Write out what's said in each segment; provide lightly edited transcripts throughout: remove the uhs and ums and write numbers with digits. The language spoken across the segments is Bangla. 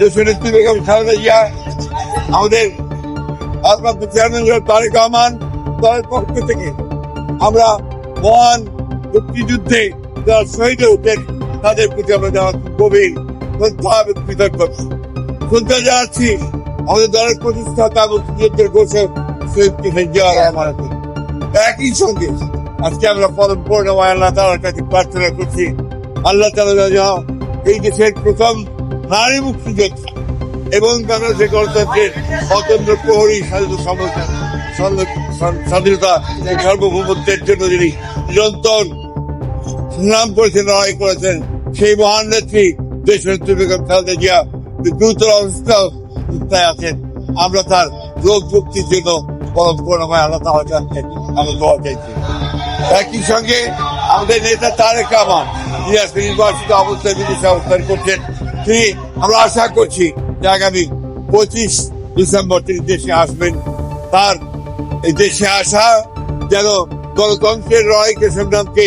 দেশনেত্রী বেগম খালেদা জিয়া, আমাদের ভারপ্রাপ্ত চেয়ারম্যান তারেক রহমান দলের পক্ষ থেকে আমরা মহান মুক্তিযুদ্ধে যারা শহীদ হতেন তাদের প্রতি আমরা যারা গভীর শ্রদ্ধা এবং কৃতজ্ঞতা জানাচ্ছি আমাদের দলের প্রতিষ্ঠাতা মুক্তিযুদ্ধের ঘোষক শহীদ প্রেসিডেন্ট জিয়া রহমানকে। একই সঙ্গে আজকে আমরা পরম করুণাময় আল্লাহ তাআলার কাছে প্রার্থনা করছি, আল্লাহ তাআলা যেন এই দেশের প্রথম নারী মুক্তিযোদ্ধা এবং বাংলাদেশের গণতন্ত্রের অতন্ত্র প্রহরী স্বাধীনতা সার্বভৌমত্বের জন্য যিনি নিরন্তর সংগ্রাম করেছেন, লড়াই করেছেন, সেই মহান নেত্রী দেশনেত্রী বেগম খালেদা জিয়া গুরুতর অবস্থায় আছেন। আমরা তার রোগ মুক্তির জন্য পরম করুণাময় আল্লাহ তাআলার কাছে আমরা দোয়া চাইছি। একই সঙ্গে আমাদের নেতা তারেক রহমান যিনি আজকে নির্বাচিত অবস্থায় বিদেশে অবস্থান করছেন, তিনি আমরা আশা করছি যে আগামী 25 ডিসেম্বর তিনি দেশে আসবেন। তার এই দেশে আসা যেন গণতন্ত্রের লড়াইকে সংগ্রামকে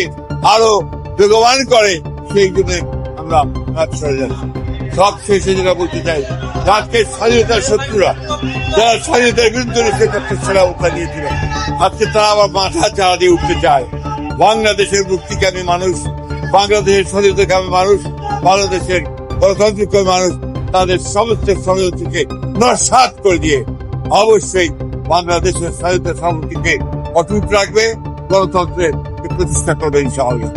আরো বেগবান করে, সেই জন্য আমরা কাজ করে যাচ্ছি। সব শেষে যেটা বলতে চাই, আজকে স্বাধীনতার শত্রুরা যারা স্বাধীনতার বিরুদ্ধে সেরা অবস্থা নিয়েছিল, আজকে তারা আবার মাথা চাড়া দিয়ে উঠতে চায়। বাংলাদেশের মুক্তিকামী মানুষ, বাংলাদেশের স্বাধীনতাকামী মানুষ, বাংলাদেশের গণতন্ত্রকামী মানুষ তাদের সমস্ত ষড়যন্ত্রকে নস্যাৎ করে দিয়ে অবশ্যই বাংলাদেশের স্বাধীনতা সামগ্রীকে অটুট রাখবে, গণতন্ত্রের প্রতিষ্ঠা করবে ইনশাআল্লাহ।